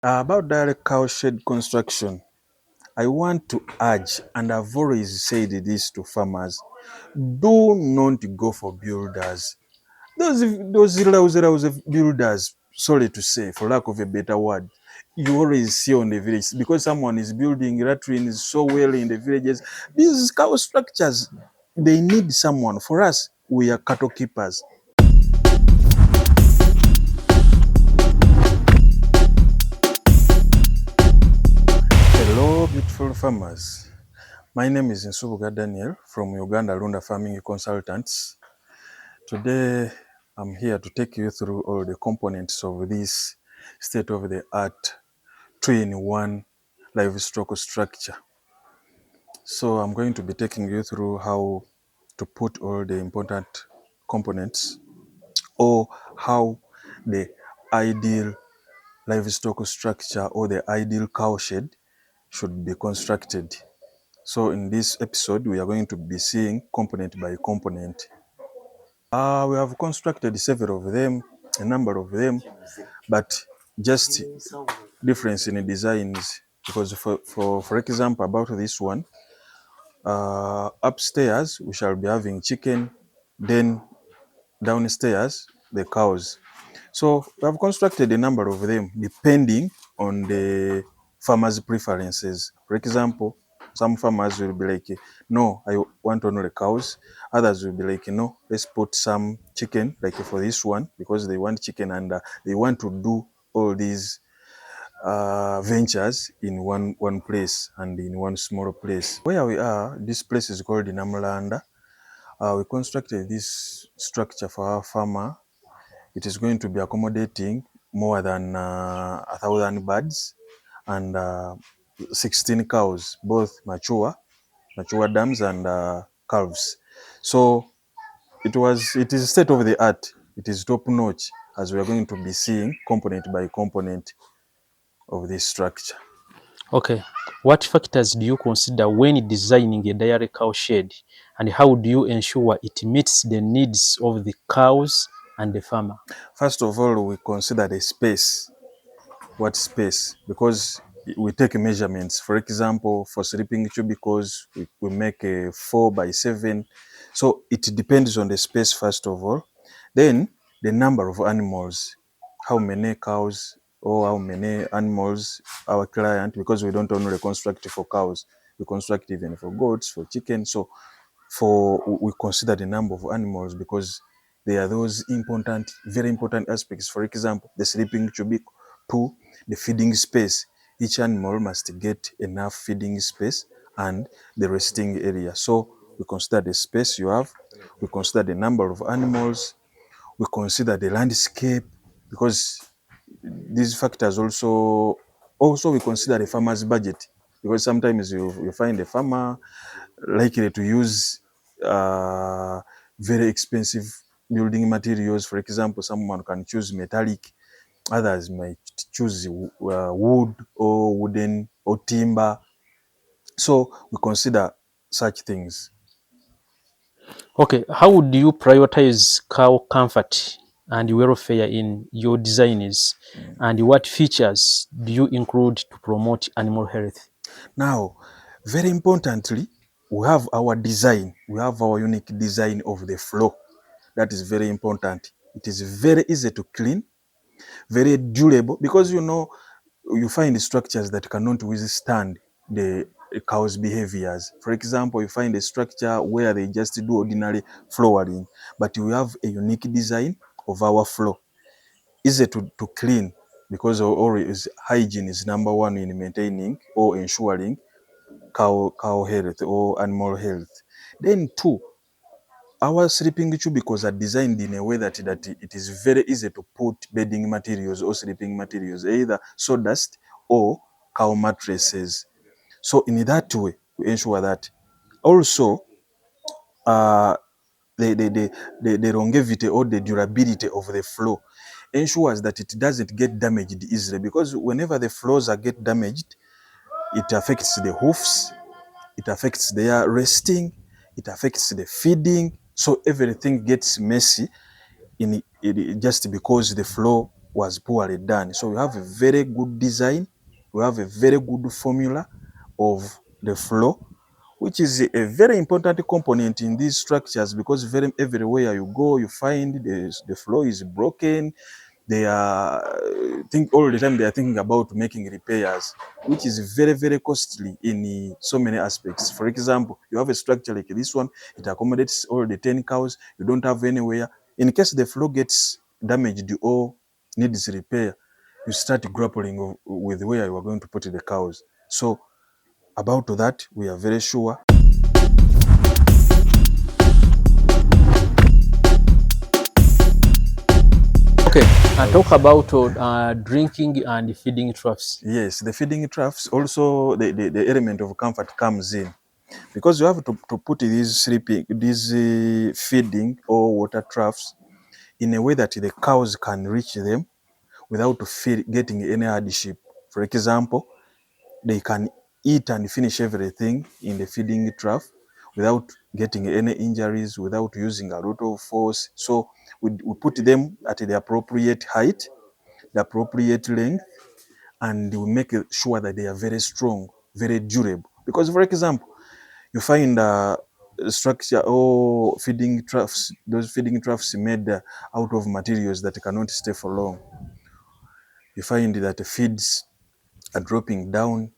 About direct cowshed construction, I want to urge, and I've always said this to farmers, do not go for builders. Those builders, sorry to say, for lack of a better word, you always see on the village because someone is building latrines so well in the villages. These cow structures, they need someone. For us, we are cattle keepers. Hello, beautiful farmers. My name is Ugandan from Uganda Farming Consultants. Today, I'm here to take you through all the components of this state-of-the-art 2-in-1 livestock structure. So I'm going to be taking you through how to put all the important components or how the ideal livestock structure or the ideal cowshed should be constructed. So in this episode, we are going to be seeing component by component. We have constructed several of them, a number of them, but just difference in the designs. Because for example, about this one, upstairs we shall be having chicken, then downstairs the cows. So we have constructed a number of them depending on the farmers' preferences. For example, some farmers will be like, no, I want only cows. Others will be like, no, let's put some chicken, like for this one, because they want chicken and they want to do all these ventures in one place and in one small place. Where we are, this place is called Namulanda. We constructed this structure for our farmer. It is going to be accommodating more than 1,000 birds and 16 cows, both mature dams and calves. So it is state of the art. It is top notch, as we are going to be seeing component by component of this structure. Okay, what factors do you consider when designing a dairy cow shed, and how do you ensure it meets the needs of the cows and the farmer? First of all, we consider the space. What space? Because we take measurements. For example, for sleeping cubicles, we make a 4x7. So it depends on the space, first of all. Then the number of animals, how many cows or how many animals our client, because we don't only construct for cows, we construct even for goats, for chicken. So we consider the number of animals because they are those important, very important aspects. For example, the sleeping cubicle. Two, the feeding space. Each animal must get enough feeding space and the resting area. So we consider the space you have, we consider the number of animals, we consider the landscape, because these factors also we consider the farmer's budget, because sometimes you find a farmer likely to use very expensive building materials. For example, someone can choose metallic, others might choose wood or wooden or timber. So we consider such things. Okay, how would you prioritize cow comfort and welfare in your designs, and what features do you include to promote animal health? Now, very importantly, we have our design. We have our unique design of the floor. That is very important. It is very easy to clean, very durable, because you find structures that cannot withstand the cow's behaviors. For example, you find a structure where they just do ordinary flooring, but we have a unique design of our floor. Easy to clean, because always hygiene is number one in maintaining or ensuring cow health or animal health. Then two, our sleeping cubicles are designed in a way that it is very easy to put bedding materials or sleeping materials, either sawdust or cow mattresses. So in that way, we ensure that. Also, uh, the longevity or the durability of the floor ensures that it doesn't get damaged easily, because whenever the floors are get damaged, it affects the hoofs, it affects their resting, it affects the feeding. So everything gets messy just because the floor was poorly done. So we have a very good design, we have a very good formula of the flow, which is a very important component in these structures, because everywhere you go, you find the flow is broken. They are think all the time they are thinking about making repairs, which is very, very costly in so many aspects. For example, you have a structure like this one, it accommodates all the 10 cows, you don't have anywhere. In case the flow gets damaged or needs repair, you start grappling with where you are going to put the cows. So about that, we are very sure. Okay, talk about drinking and feeding troughs. Yes, the feeding troughs, also the element of comfort comes in, because you have to put these feeding or water troughs in a way that the cows can reach them without getting any hardship. For example, they can eat and finish everything in the feeding trough without getting any injuries, without using a lot of force. So we put them at the appropriate height, the appropriate length, and we make sure that they are very strong, very durable. Because, for example, you find structure or feeding troughs, those feeding troughs made out of materials that cannot stay for long. You find that the feeds are dropping down,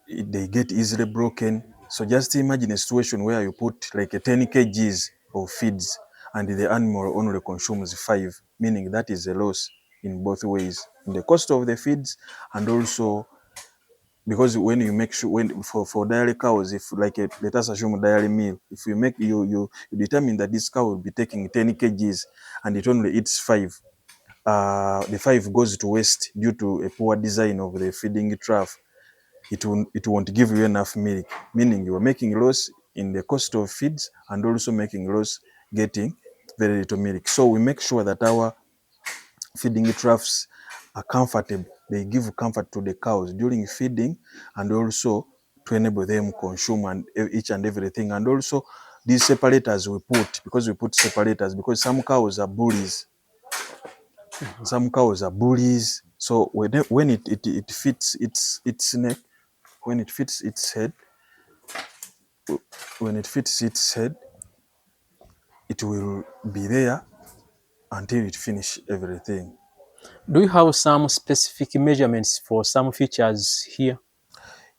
they get easily broken. So just imagine a situation where you put like a 10 kgs of feeds and the animal only consumes 5, meaning that is a loss in both ways, in the cost of the feeds, and also because when you make sure, when for dairy cows, if like let us assume dairy meal, if you make you determine that this cow will be taking 10 kgs and it only eats 5, the 5 goes to waste due to a poor design of the feeding trough. It won't give you enough milk, meaning you are making loss in the cost of feeds and also making loss getting very little milk. So we make sure that our feeding troughs are comfortable. They give comfort to the cows during feeding, and also to enable them consume and each and everything. And also these separators we put, because we put separators because some cows are bullies. Some cows are bullies. So when it fits its neck, when it fits its head, when it fits its head, it will be there until it finish everything. Do you have some specific measurements for some features here?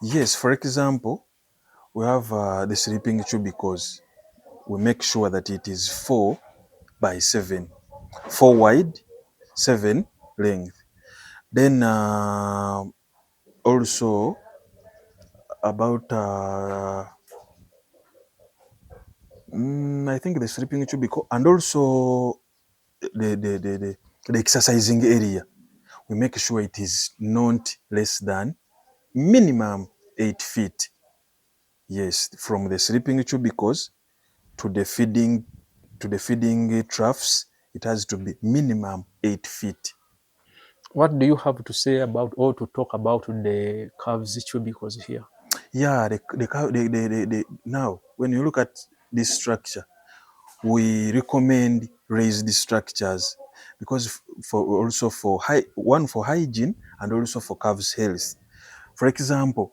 Yes, for example, we have the sleeping cubicles. We make sure that it is 4 by 7, 4 wide, 7 length. Then also about I think the sleeping cubicle, and also the exercising area. We make sure it is not less than minimum 8 feet. Yes, from the sleeping cubicles to the feeding troughs, it has to be minimum 8 feet. What do you have to say about or to talk about the calves tubicles here? Yeah, now when you look at this structure, we recommend raised structures because for also for for hygiene and also for calves health. For example,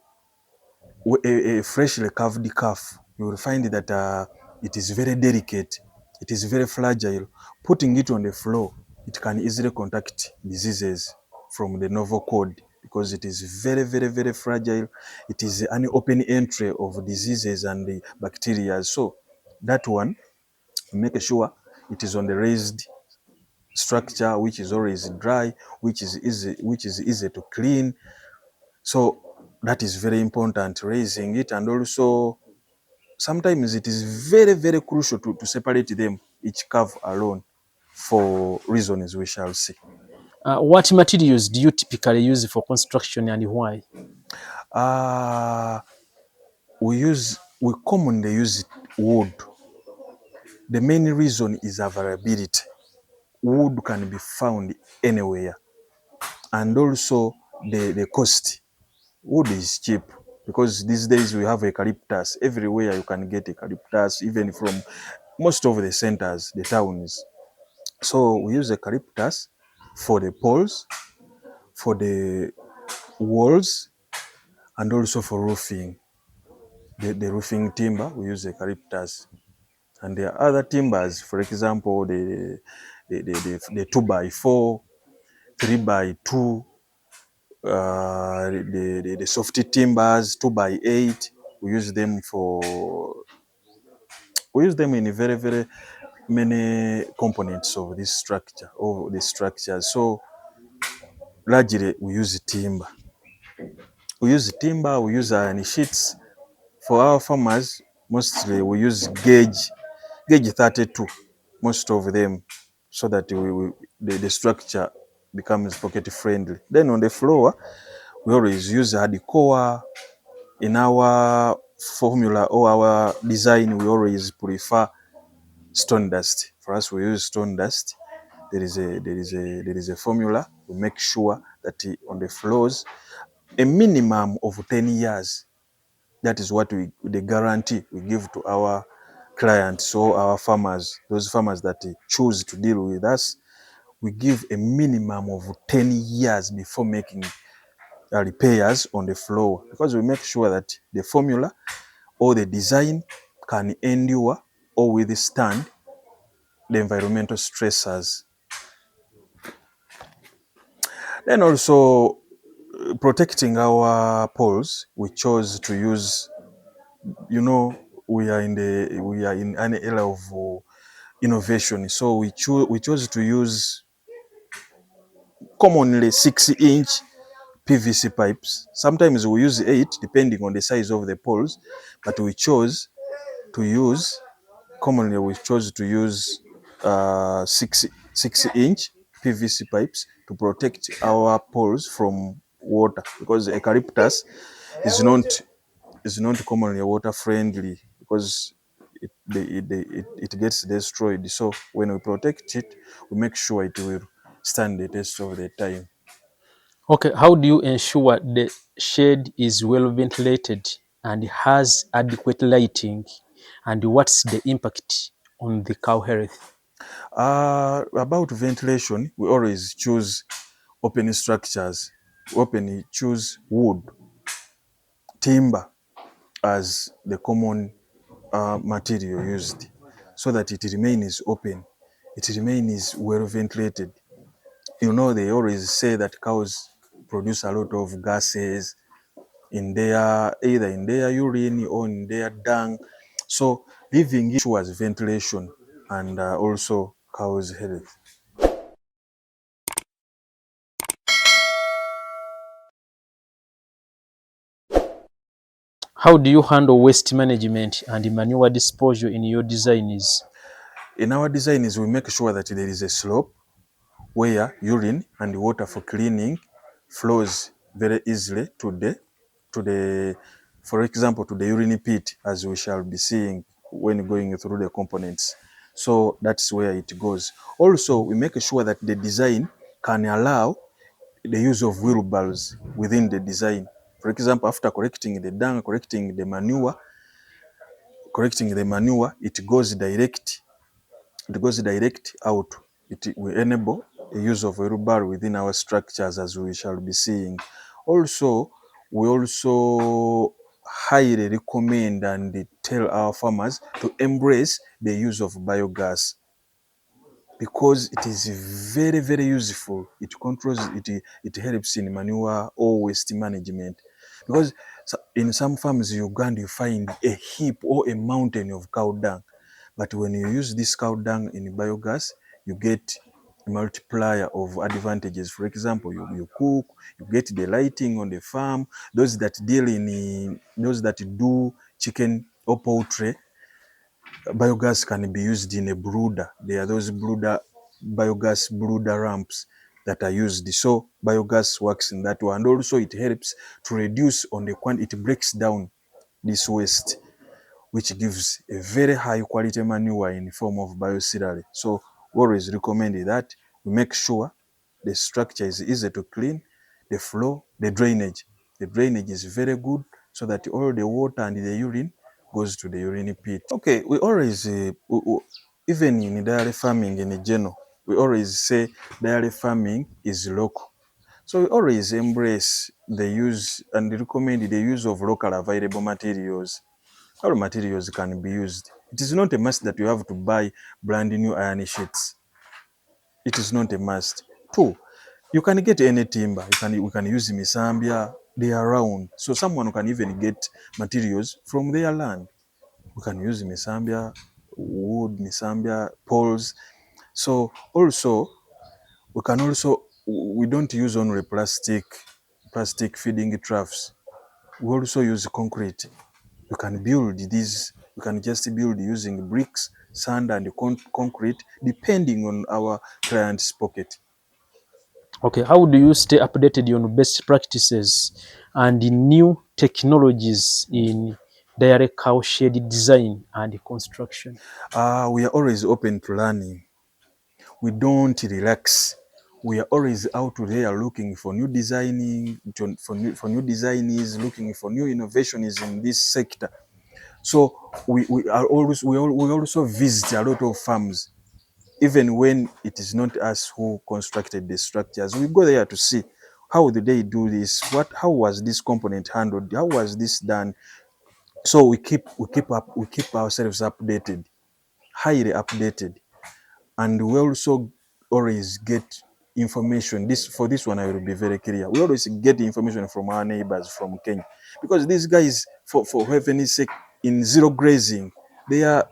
a freshly calved calf, you will find that it is very delicate, it is very fragile. Putting it on the floor, it can easily contact diseases from the novel cord because it is very, very, very fragile. It is an open entry of diseases and the bacteria. So that one, make sure it is on the raised structure, which is always dry, which is easy to clean. So that is very important, raising it. And also sometimes it is very, very crucial to separate them, each calf alone, for reasons we shall see. What materials do you typically use for construction and why? uh, we commonly use wood. The main reason is availability. Wood can be found anywhere, and also the cost. Wood is cheap because these days we have eucalyptus everywhere. You can get eucalyptus even from most of the centers, the towns. So we use eucalyptus, for the poles, for the walls, and also for roofing. The roofing timber, we use eucalyptus. And there are other timbers, for example, the 2x4, 3x2, the softy timbers, 2x8. We use them for, we use them in very, very many components of this structure, of the structure. So largely we use timber. We use timber, we use iron sheets. For our farmers, mostly we use gauge 32, most of them, so that the structure becomes pocket friendly. Then on the floor, we always use hardcore. In our formula or our design, we always prefer stone dust. For us, we use stone dust. There is a formula. We make sure that on the floors, a minimum of 10 years. That is what the guarantee we give to our clients, so our farmers, those farmers that choose to deal with us, we give a minimum of 10 years before making repairs on the floor, because we make sure that the formula or the design can endure or withstand the environmental stressors. Then also protecting our poles, we chose to use, you know, we are in an era of innovation. So we chose to use commonly 6-inch PVC pipes. Sometimes we use 8, depending on the size of the poles, but to use commonly we chose to use 6-inch PVC pipes to protect our poles from water, because eucalyptus is not commonly water friendly, because it gets destroyed. So when we protect it, we make sure it will stand the test of the time. Okay, how do you ensure the shade is well ventilated and has adequate lighting, and what's the impact on the cow health? About ventilation, we always choose open structures. Choose wood, timber as the common material used, so that it remains open, it remains well ventilated. You know, they always say that cows produce a lot of gases in their, either in their urine or in their dung. So living ensures ventilation and also cows' health. How do you handle waste management and manure disposal in your designs? In our designs, we make sure that there is a slope where urine and water for cleaning flows very easily to the, for example, to the urine pit, as we shall be seeing when going through the components. So that's where it goes. Also, we make sure that the design can allow the use of wheelbarrows within the design. For example, after collecting the dung, collecting the manure, it goes direct out. It will enable the use of wheelbarrow within our structures, as we shall be seeing. Also, we also highly recommend and tell our farmers to embrace the use of biogas, because it is very, very useful. It controls it, it helps in manure or waste management. Because in some farms in Uganda, you find a heap or a mountain of cow dung. But when you use this cow dung in biogas, you get a multiplier of advantages. For example, you cook, you get the lighting on the farm. Those that do chicken or poultry, biogas can be used in a brooder. There are those biogas brooder ramps that are used. So biogas works in that way. And also it helps to reduce on the quantity, it breaks down this waste, which gives a very high quality manure in the form of bioslurry. So we always recommend that we make sure the structure is easy to clean, the flow, the drainage. The drainage is very good, so that all the water and the urine goes to the urine pit. Okay, we always, even in dairy farming in general, We always say dairy farming is local. So we always embrace the use and recommend the use of local available materials. All materials can be used. It is not a must that you have to buy brand new iron sheets. It is not a must. Two, you can get any timber. We can use misambia. They are around. So someone can even get materials from their land. We can use misambia, wood, misambia, poles. So also we don't use only plastic feeding troughs. We also use concrete. You can build these, you can just build using bricks, sand, and concrete, depending on our client's pocket. Okay, how do you stay updated on best practices and the new technologies in dairy cow shed design and construction? We are always open to learning. We don't relax. We are always out there looking for new designing, for new designs, looking for new innovations in this sector. So we also visit a lot of farms, even when it is not us who constructed the structures. We go there to see how did they do this, how was this component handled, how was this done. So we keep ourselves updated, highly updated, and we also always get information. This one I will be very clear. We always get information from our neighbors from Kenya, because these guys, for heaven's sake, in zero grazing, they are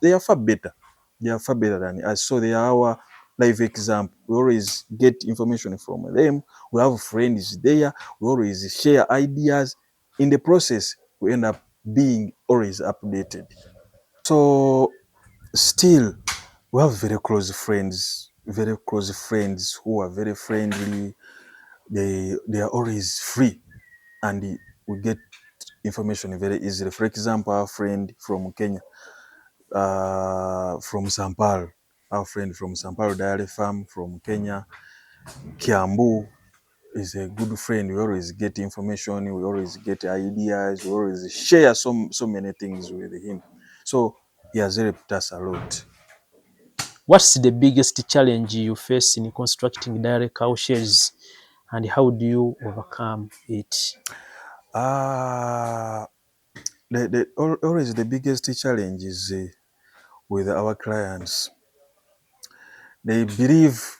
they are far better. They are far better than us. So they are our live example. We always get information from them. We have friends there. We always share ideas. In the process, we end up being always updated. So still, we have very close friends who are very friendly. They are always free, and we get information very easily. For example, our friend from Kenya, from Sampal, our friend from Sampal Dairy Farm from Kenya, Kiambu is a good friend. We always get information, we always get ideas, we always share so many things with him. So he has helped us a lot. What's the biggest challenge you face in constructing dairy cow sheds and how do you overcome it? Uh, Always the biggest challenge is with our clients. They believe,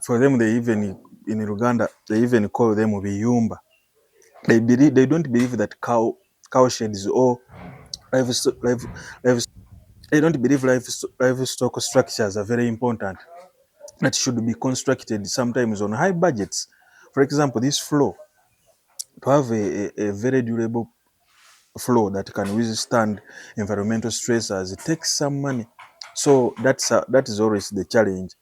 for them, they even in Uganda, they even call them biyumba. They don't believe that cow sheds or livestock, they don't believe livestock structures are very important. That should be constructed sometimes on high budgets. For example, this floor, to have a very durable floor that can withstand environmental stressors, it takes some money. So that is always the challenge.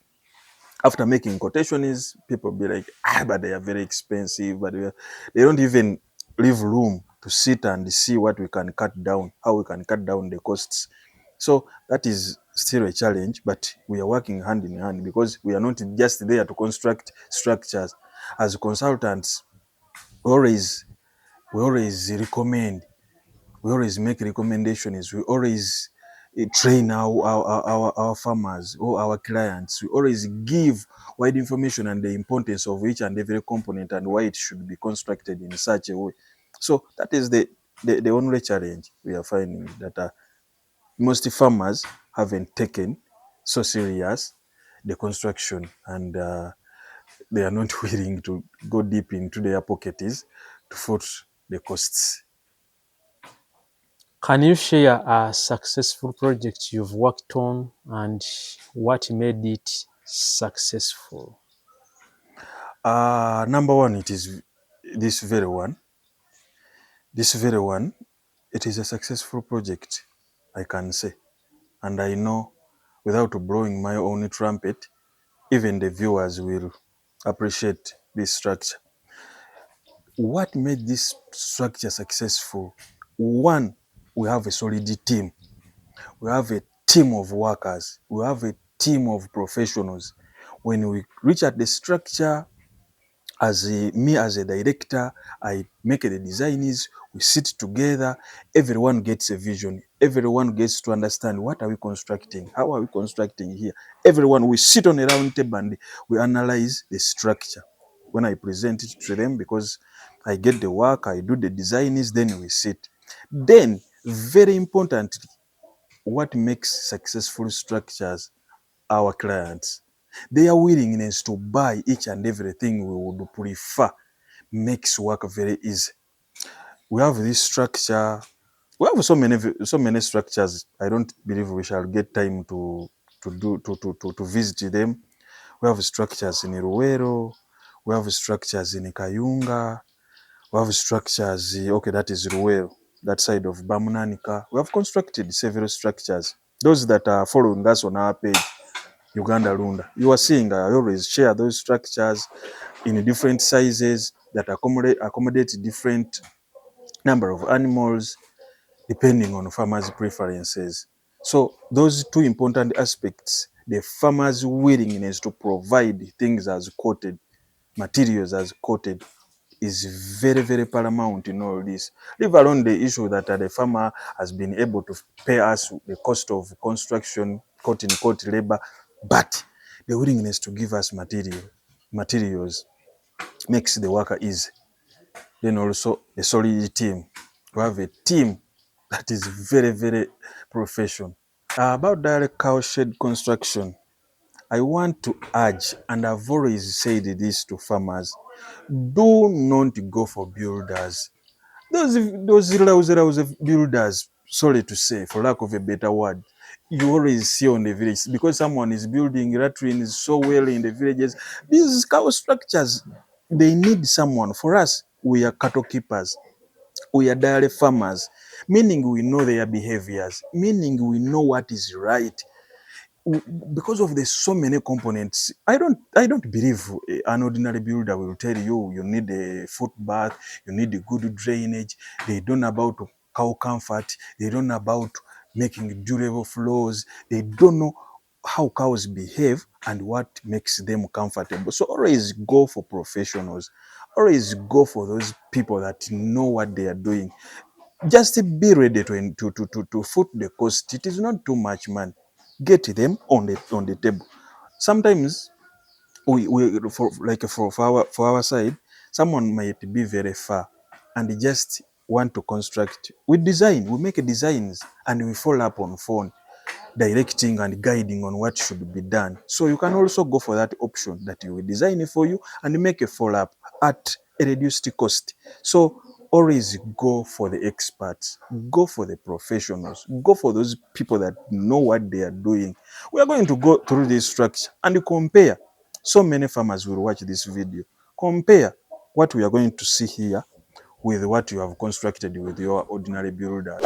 After making quotations, people be like, but they are very expensive, but they don't even leave room to sit and see what we can cut down, how we can cut down the costs. So that is still a challenge, but we are working hand in hand, because we are not just there to construct structures. As consultants, we always we always recommend we always make recommendations. We always train our farmers or our clients. We always give wide information on the importance of each and every component and why it should be constructed in such a way. So that is the only challenge we are finding, that most farmers haven't taken so serious the construction, and they are not willing to go deep into their pockets to foot the costs. Can you share a successful project you've worked on and what made it successful? Number one, it is this very one. This very one, it is a successful project, I can say. And I know, without blowing my own trumpet, even the viewers will appreciate this structure. What made this structure successful? One, we have a solid team. We have a team of workers. We have a team of professionals. When we reach at the structure, me as a director, I make the designs, we sit together, everyone gets a vision. everyone gets to understand what are we constructing, how are we constructing here. Everyone, we sit on a round table and we analyze the structure. When I present it to them, because I get the work, I do the designs, then we sit. Then, very importantly, what makes successful structures our clients, their willingness to buy each and everything we would prefer makes work very easy. We have this structure. We have so many structures. I don't believe we shall get time to visit them. We have structures in Ruwero. We have structures in Kayunga. We have structures. Okay, that is Ruwero, that side of Bamunanika. We have constructed several structures. Those that are following us on our page, Uganda Lunda, you are seeing I always share those structures in different sizes that accommodate different number of animals depending on farmers' preferences. So those two important aspects, the farmers' willingness to provide things as quoted, materials as quoted, is very, very paramount in all this. Leave alone the issue that the farmer has been able to pay us the cost of construction, quote unquote, labor, but the willingness to give us materials makes the worker easy. Then also a solid team. We have a team that is very, very professional. About direct cowshed construction, I want to urge, and I've always said this to farmers, do not go for builders. Those lousy builders, sorry to say, for lack of a better word, you always see on the village because someone is building latrines so well in the villages. These cow structures, they need someone. For us, we are cattle keepers. We are dairy farmers, meaning we know their behaviors, meaning we know what is right. Because of the so many components, I don't believe an ordinary builder will tell you you need a footbath, you need a good drainage. They don't know about cow comfort, they don't know about making durable floors, they don't know how cows behave and what makes them comfortable. So always go for professionals, always go for those people that know what they are doing. Just be ready to foot the cost. It is not too much, man. Get them on the table. Sometimes we for our side, someone might be very far and just want to construct. We design, we make designs, and we follow up on phone, directing and guiding on what should be done. So you can also go for that option that we will design it for you and make a follow-up at a reduced cost. So always go for the experts, go for the professionals, go for those people that know what they are doing. We are going to go through this structure and compare. So many farmers will watch this video. Compare what we are going to see here with what you have constructed with your ordinary builder.